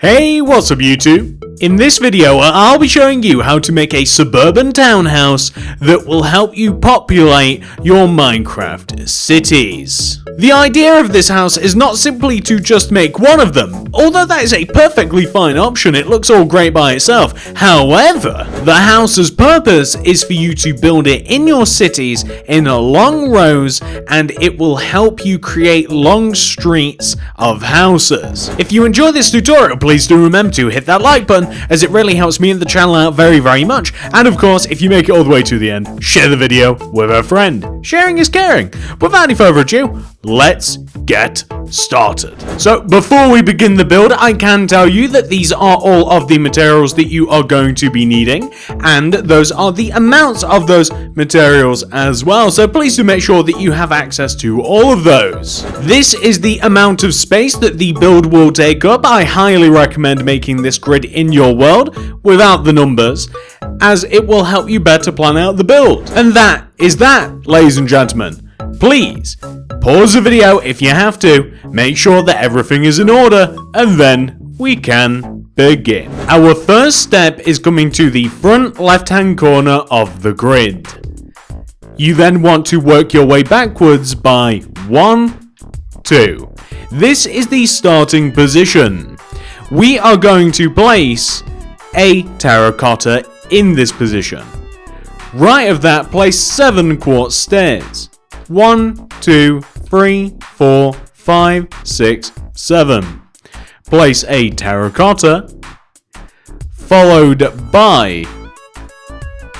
Hey, what's up YouTube? In this video, I'll be showing you how to make a suburban townhouse that will help you populate your Minecraft cities. The idea of this house is not simply to just make one of them, although that is a perfectly fine option, it looks all great by itself. However, the house's purpose is for you to build it in your cities in long rows, and it will help you create long streets of houses. If you enjoy this tutorial, please do remember to hit that like button, as it really helps me and the channel out very much. And of course, if you make it all the way to the end, share the video with a friend. Sharing is caring. Without any further ado, let's get started. So before we begin the build, I can tell you that these are all of the materials that you are going to be needing, and those are the amounts of those materials as well, so please do make sure that you have access to all of those. This is the amount of space that the build will take up. I highly recommend making this grid in your world without the numbers, as it will help you better plan out the build. And that is that, ladies and gentlemen. Please pause the video if you have to, make sure that everything is in order, and then we can begin. Our first step is coming to the front left-hand corner of the grid. You then want to work your way backwards by 1, 2. This is the starting position. We are going to place a terracotta in this position. Right of that, place 7 quartz stairs. 1, 2, 3, 4, 5, 6, 7. Place a terracotta, followed by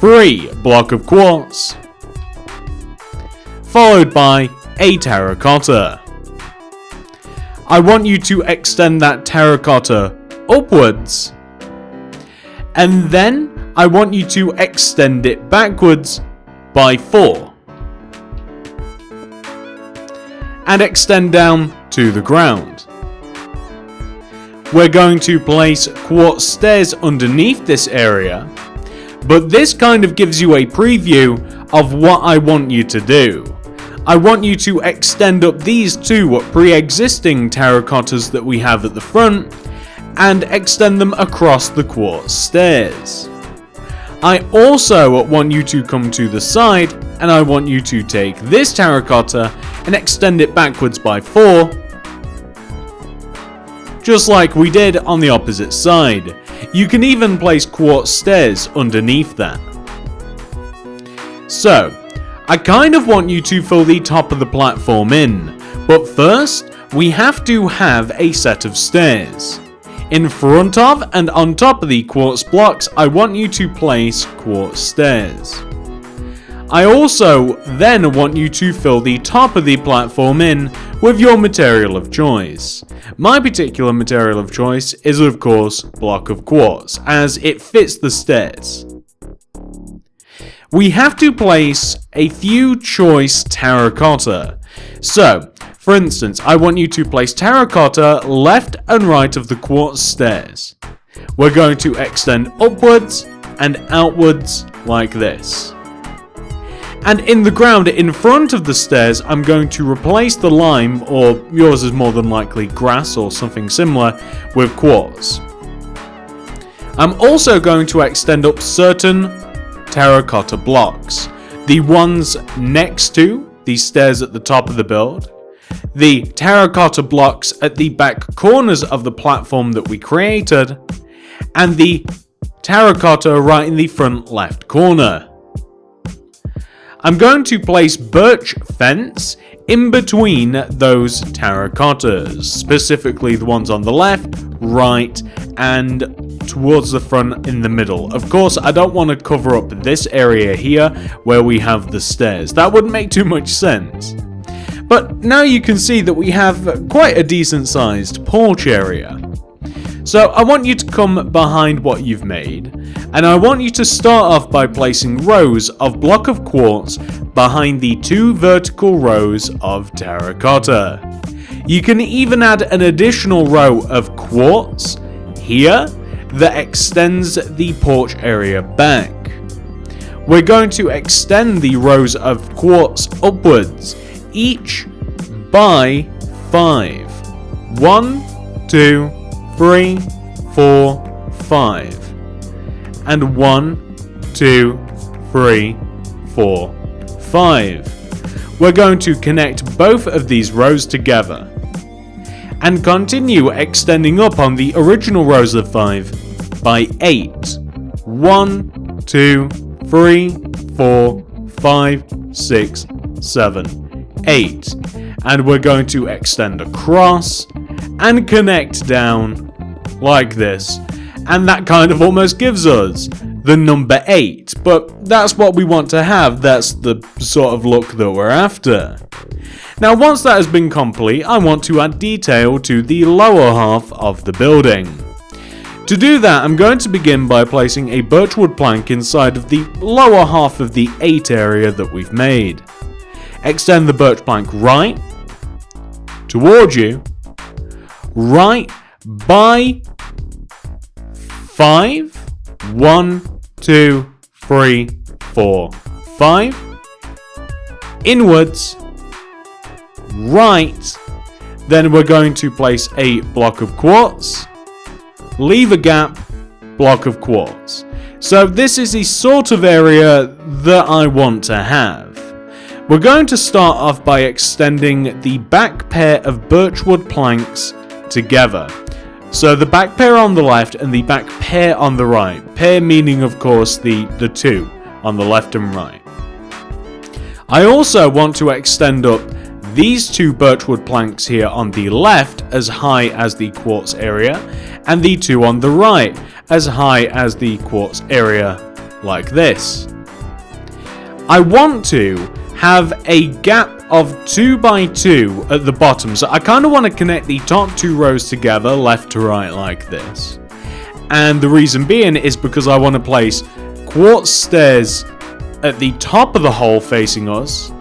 3 block of quartz, followed by a terracotta. I want you to extend that terracotta upwards, and then I want you to extend it backwards by 4. And extend down to the ground. We're going to place quartz stairs underneath this area, but this kind of gives you a preview of what I want you to do. I want you to extend up these 2 pre-existing terracottas that we have at the front and extend them across the quartz stairs. I also want you to come to the side, and I want you to take this terracotta and extend it backwards by 4, just like we did on the opposite side. You can even place quartz stairs underneath that. So, I kind of want you to fill the top of the platform in, but first, we have to have a set of stairs. In front of and on top of the quartz blocks, I want you to place quartz stairs. I also then want you to fill the top of the platform in with your material of choice. My particular material of choice is of course block of quartz, as it fits the stairs. We have to place a few choice terracotta. So, for instance, I want you to place terracotta left and right of the quartz stairs. We're going to extend upwards and outwards like this. And in the ground in front of the stairs, I'm going to replace the lime, or yours is more than likely grass or something similar, with quartz. I'm also going to extend up certain terracotta blocks. The ones next to the stairs at the top of the build, the terracotta blocks at the back corners of the platform that we created, and the terracotta right in the front left corner. I'm going to place birch fence in between those terracottas, specifically the ones on the left, right, and towards the front in the middle. Of course, I don't want to cover up this area here where we have the stairs. That wouldn't make too much sense. But now you can see that we have quite a decent sized porch area. So I want you to come behind what you've made, and I want you to start off by placing rows of block of quartz behind the 2 vertical rows of terracotta. You can even add an additional row of quartz here that extends the porch area back. We're going to extend the rows of quartz upwards, each by 5. 1, 2, 3, 4, 5. And 1, 2, 3, 4, 5. We're going to connect both of these rows together and continue extending up on the original rows of 5 by 8. 1, 2, 3, 4, 5, 6, 7, 8. And we're going to extend across and connect down like this. And that kind of almost gives us the number 8. But that's what we want to have. That's the sort of look that we're after. Now once that has been complete, I want to add detail to the lower half of the building. To do that, I'm going to begin by placing a birchwood plank inside of the lower half of the 8 area that we've made. Extend the birch plank right, towards you, right by 5, 1, 2, 3, 4, 5, inwards, right, then we're going to place a block of quartz, leave a gap, block of quartz. So this is the sort of area that I want to have. We're going to start off by extending the back pair of birchwood planks together. So the back pair on the left and the back pair on the right. Pair meaning of course the two on the left and right. I also want to extend up these 2 birchwood planks here on the left as high as the quartz area, and the 2 on the right as high as the quartz area, like this. I want to have a gap of 2 by 2 at the bottom, so I kind of want to connect the top 2 rows together left to right like this. And the reason being is because I want to place quartz stairs at the top of the hole facing us,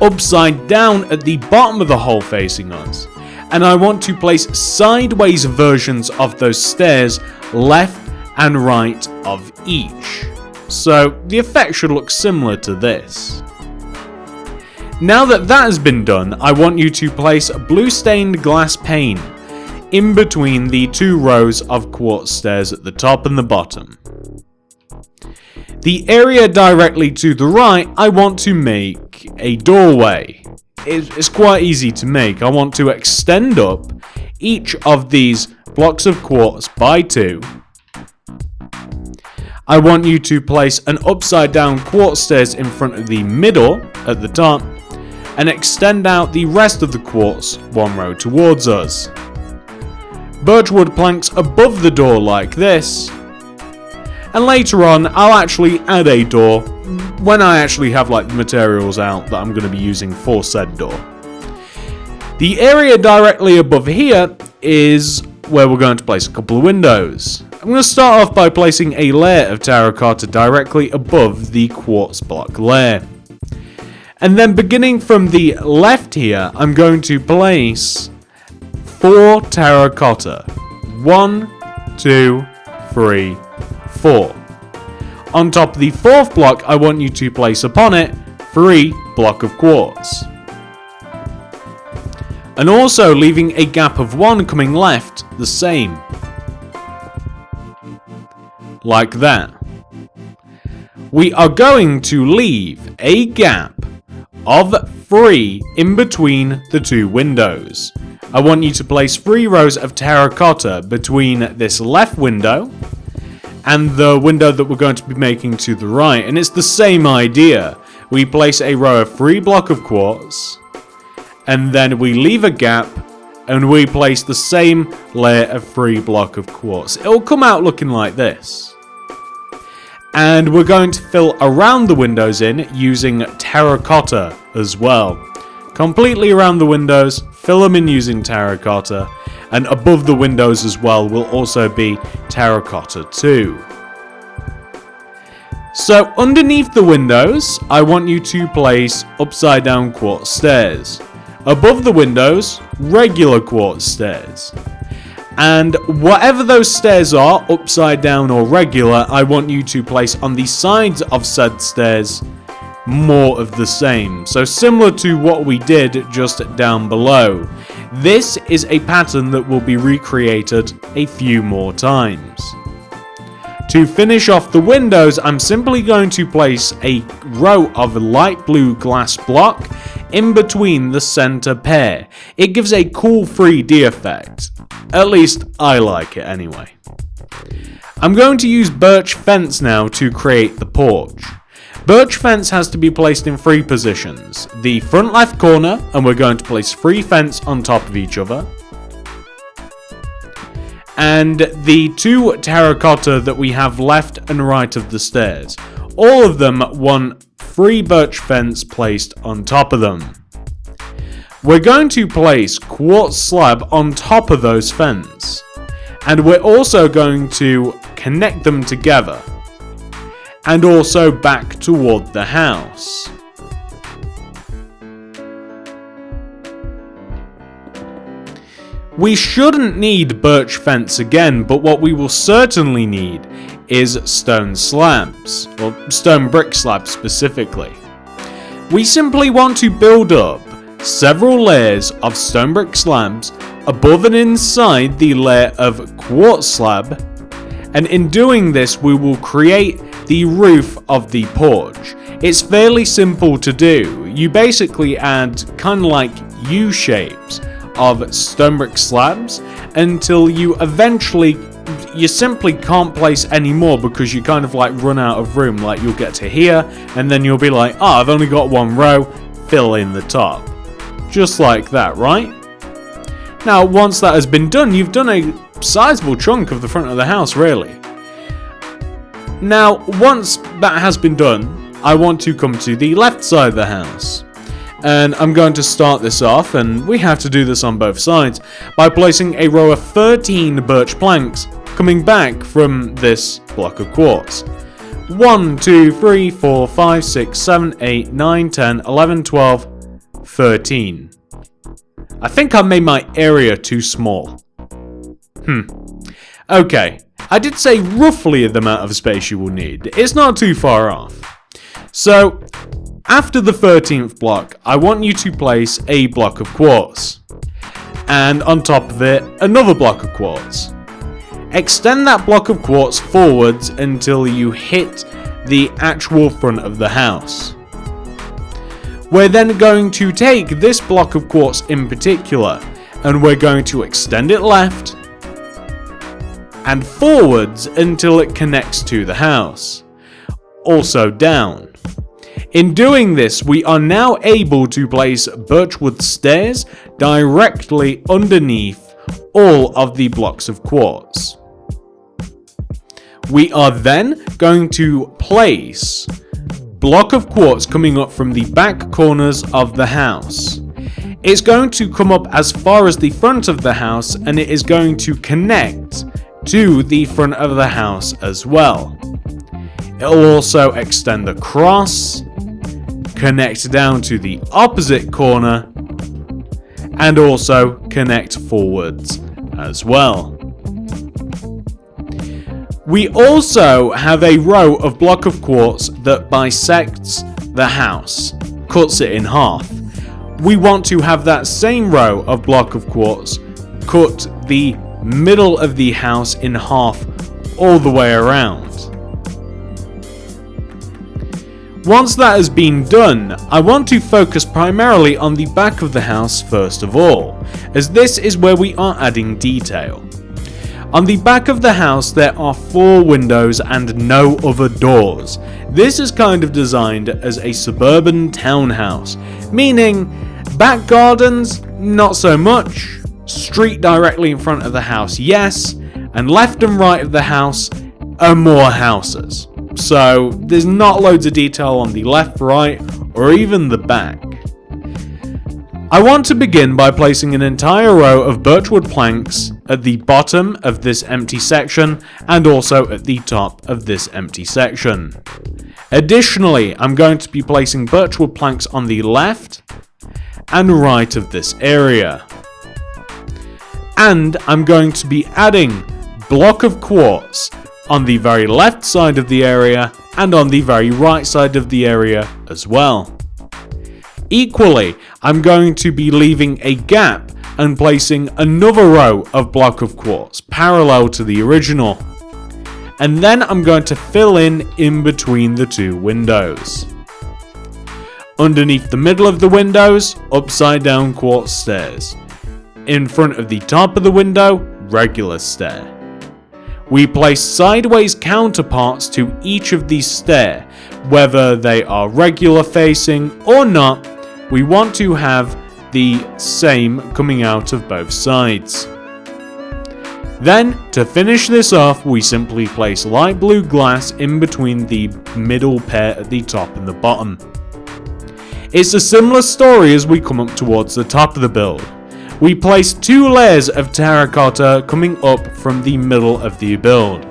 upside down at the bottom of the hole facing us, and I want to place sideways versions of those stairs left and right of each. So the effect should look similar to this. Now that that has been done, I want you to place blue stained glass pane in between the 2 rows of quartz stairs at the top and the bottom. The area directly to the right, I want to make a doorway. It's quite easy to make. I want to extend up each of these blocks of quartz by 2. I want you to place an upside down quartz stairs in front of the middle at the top and extend out the rest of the quartz 1 row towards us. Birchwood planks above the door like this. And later on, I'll actually add a door when I actually have like the materials out that I'm going to be using for said door. The area directly above here is where we're going to place a couple of windows. I'm going to start off by placing a layer of terracotta directly above the quartz block layer. And then beginning from the left here, I'm going to place 4 terracotta. 1, 2, 3, 4. On top of the 4th block, I want you to place upon it 3 block of quartz. And also leaving a gap of 1 coming left, the same. Like that. We are going to leave a gap of 3 in between the 2 windows. I want you to place 3 rows of terracotta between this left window and the window that we're going to be making to the right, and it's the same idea. We place a row of 3 block of quartz, and then we leave a gap, and we place the same layer of 3 block of quartz. It'll come out looking like this. And we're going to fill around the windows in using terracotta as well. Completely around the windows, fill them in using terracotta, and above the windows as well will also be terracotta too. So underneath the windows, I want you to place upside down quartz stairs. Above the windows, regular quartz stairs. And whatever those stairs are, upside down or regular, I want you to place on the sides of said stairs more of the same. So similar to what we did just down below. This is a pattern that will be recreated a few more times. To finish off the windows, I'm simply going to place a row of light blue glass block in between the center pair. It gives a cool 3D effect. At least I like it anyway. I'm going to use birch fence now to create the porch. Birch fence has to be placed in 3 positions. The front left corner, and we're going to place 3 fence on top of each other. And the 2 terracotta that we have left and right of the stairs. All of them want 3 birch fence placed on top of them. We're going to place quartz slab on top of those fence. And we're also going to connect them together. And also back toward the house. We shouldn't need birch fence again, but what we will certainly need is stone slabs, or stone brick slabs specifically. We simply want to build up several layers of stone brick slabs above and inside the layer of quartz slab, and in doing this we will create the roof of the porch. It's fairly simple to do. You basically add kind of like U-shapes of stone brick slabs until you simply can't place any more because you kind of like run out of room. Like you'll get to here and then you'll be like, oh, I've only got 1 row, fill in the top. Just like that, right? Now once that has been done, you've done a sizable chunk of the front of the house really. Now once that has been done, I want to come to the left side of the house. And I'm going to start this off, and we have to do this on both sides, by placing a row of 13 birch planks coming back from this block of quartz. 1, 2, 3, 4, 5, 6, 7, 8, 9, 10, 11, 12, 13. I think I made my area too small. Okay, I did say roughly the amount of space you will need. It's not too far off. So, after the 13th block, I want you to place a block of quartz. And on top of it, another block of quartz. Extend that block of quartz forwards until you hit the actual front of the house. We're then going to take this block of quartz in particular, and we're going to extend it left and forwards until it connects to the house. Also down. In doing this, we are now able to place birchwood stairs directly underneath all of the blocks of quartz. We are then going to place block of quartz coming up from the back corners of the house. It's going to come up as far as the front of the house, and it is going to connect to the front of the house as well. It will also extend across, connect down to the opposite corner, and also connect forwards as well. We also have a row of block of quartz that bisects the house, cuts it in half. We want to have that same row of block of quartz cut the middle of the house in half all the way around. Once that has been done, I want to focus primarily on the back of the house first of all, as this is where we are adding detail. On the back of the house there are 4 windows and no other doors. This is kind of designed as a suburban townhouse, meaning back gardens, not so much, street directly in front of the house, yes, and left and right of the house are more houses. So there's not loads of detail on the left, right, or even the back. I want to begin by placing an entire row of birchwood planks at the bottom of this empty section and also at the top of this empty section. Additionally, I'm going to be placing birchwood planks on the left and right of this area. And I'm going to be adding block of quartz on the very left side of the area and on the very right side of the area as well. Equally, I'm going to be leaving a gap and placing another row of block of quartz parallel to the original. And then I'm going to fill in between the two windows. Underneath the middle of the windows, upside down quartz stairs. In front of the top of the window, regular stair. We place sideways counterparts to each of these stairs, whether they are regular facing or not. We want to have the same coming out of both sides. Then, to finish this off, we simply place light blue glass in between the middle pair at the top and the bottom. It's a similar story as we come up towards the top of the build. We place 2 layers of terracotta coming up from the middle of the build.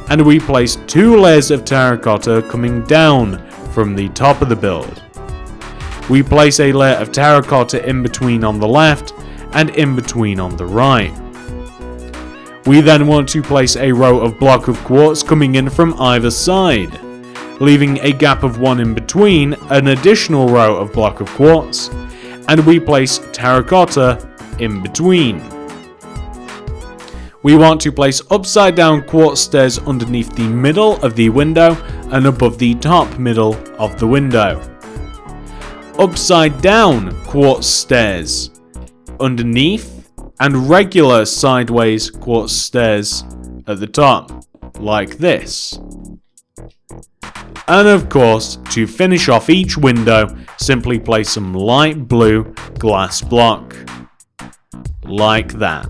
And we place 2 layers of terracotta coming down from the top of the build. We place a layer of terracotta in between on the left and in between on the right. We then want to place a row of block of quartz coming in from either side, leaving a gap of 1 in between, an additional row of block of quartz, and we place terracotta in between. We want to place upside down quartz stairs underneath the middle of the window and above the top middle of the window. Upside down quartz stairs underneath and regular sideways quartz stairs at the top, like this. And of course, to finish off each window, simply place some light blue glass block. Like that.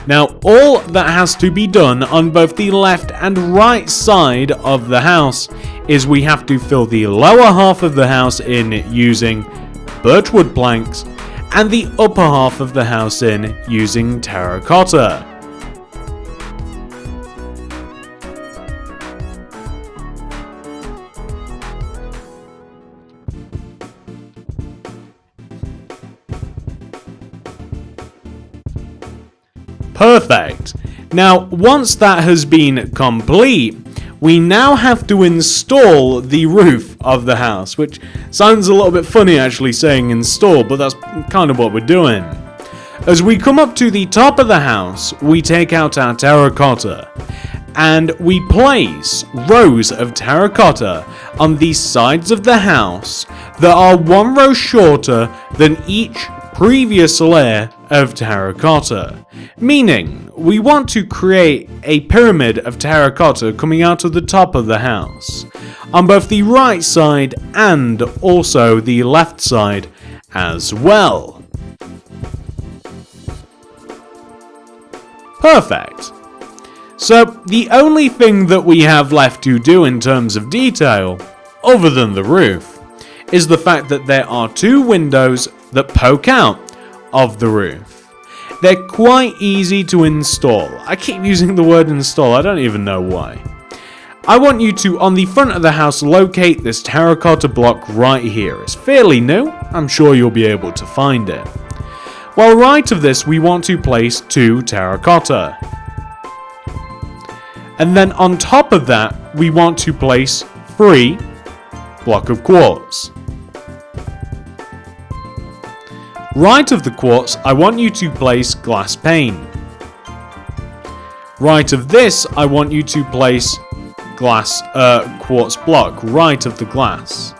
Now, all that has to be done on both the left and right side of the house is we have to fill the lower half of the house in using birchwood planks and the upper half of the house in using terracotta. Perfect. Now, once that has been complete, we now have to install the roof of the house, which sounds a little bit funny actually saying install, but that's kind of what we're doing. As we come up to the top of the house, we take out our terracotta and we place rows of terracotta on the sides of the house that are 1 row shorter than each previous layer of terracotta, meaning we want to create a pyramid of terracotta coming out of the top of the house, on both the right side and also the left side as well. Perfect. So the only thing that we have left to do in terms of detail, other than the roof, is the fact that there are 2 windows that poke out of the roof. They're quite easy to install. I keep using the word install, I don't even know why. I want you to, on the front of the house, locate this terracotta block right here. It's fairly new, I'm sure you'll be able to find it. Well, right of this, we want to place 2 terracotta. And then on top of that, we want to place 3 block of quartz. Right of the quartz, I want you to place glass pane. Right of this, I want you to place quartz block right of the glass.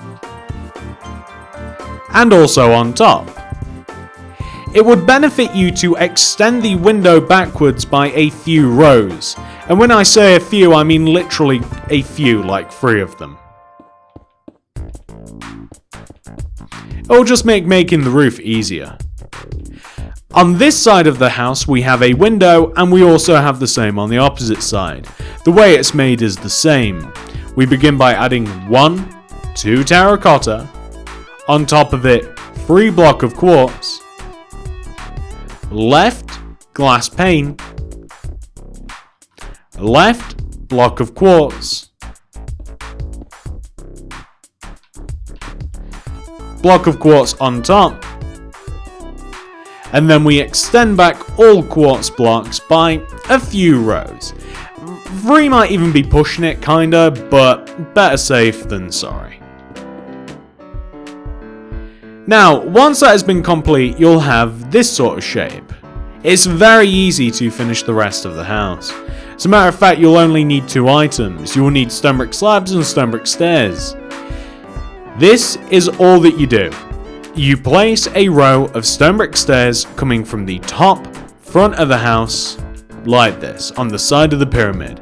And also on top. It would benefit you to extend the window backwards by a few rows. And when I say a few, I mean literally a few, like 3 of them. It'll just make making the roof easier. On this side of the house we have a window and we also have the same on the opposite side. The way it's made is the same. We begin by adding 1, 2 terracotta, on top of it 3 block of quartz, left glass pane, left block of quartz, block of quartz on top, and then we extend back all quartz blocks by a few rows. 3 might even be pushing it kinda, but better safe than sorry. Now, once that has been complete, you'll have this sort of shape. It's very easy to finish the rest of the house. As a matter of fact, you'll only need 2 items. You'll need stone brick slabs and stone brick stairs. This is all that you do. You place a row of stone brick stairs coming from the top front of the house, like this, on the side of the pyramid.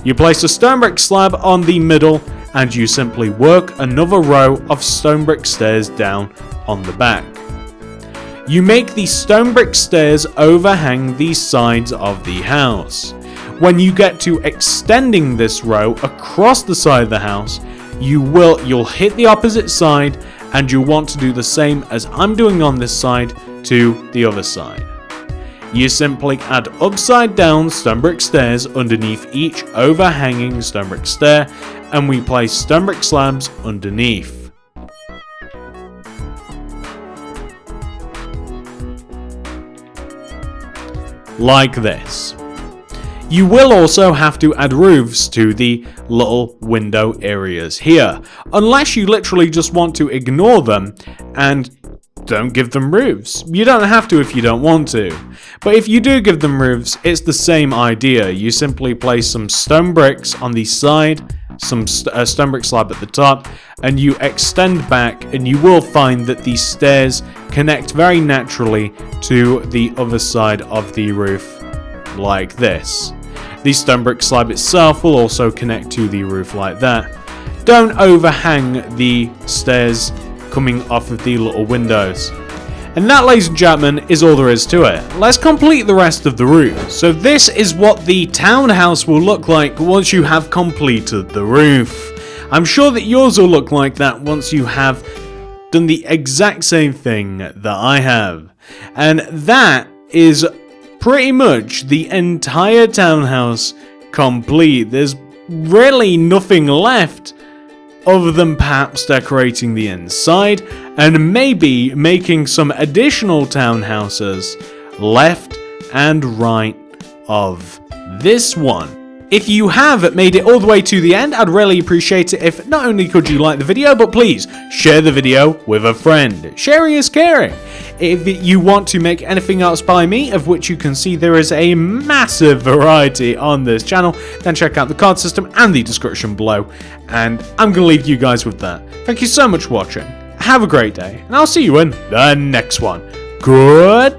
You place a stone brick slab on the middle, and you simply work another row of stone brick stairs down on the back. You make the stone brick stairs overhang the sides of the house. When you get to extending this row across the side of the house, you'll hit the opposite side, and you'll want to do the same as I'm doing on this side to the other side. You simply add upside down stone brick stairs underneath each overhanging stone brick stair, and we place stone brick slabs underneath. Like this. You will also have to add roofs to the little window areas here, unless you literally just want to ignore them and don't give them roofs. You don't have to if you don't want to. But if you do give them roofs, it's the same idea. You simply place some stone bricks on the side, some stone brick slab at the top, and you extend back, and you will find that these stairs connect very naturally to the other side of the roof, like this. The stone brick slab itself will also connect to the roof like that. Don't overhang the stairs coming off of the little windows. And that, ladies and gentlemen, is all there is to it. Let's complete the rest of the roof. So this is what the townhouse will look like once you have completed the roof. I'm sure that yours will look like that once you have done the exact same thing that I have. And that is pretty much the entire townhouse complete. There's really nothing left other than perhaps decorating the inside and maybe making some additional townhouses left and right of this one. If you have made it all the way to the end, I'd really appreciate it if not only could you like the video, but please share the video with a friend. Sharing is caring. If you want to make anything else by me, of which you can see there is a massive variety on this channel, then check out the card system and the description below. And I'm going to leave you guys with that. Thank you so much for watching. Have a great day, and I'll see you in the next one. Goodbye.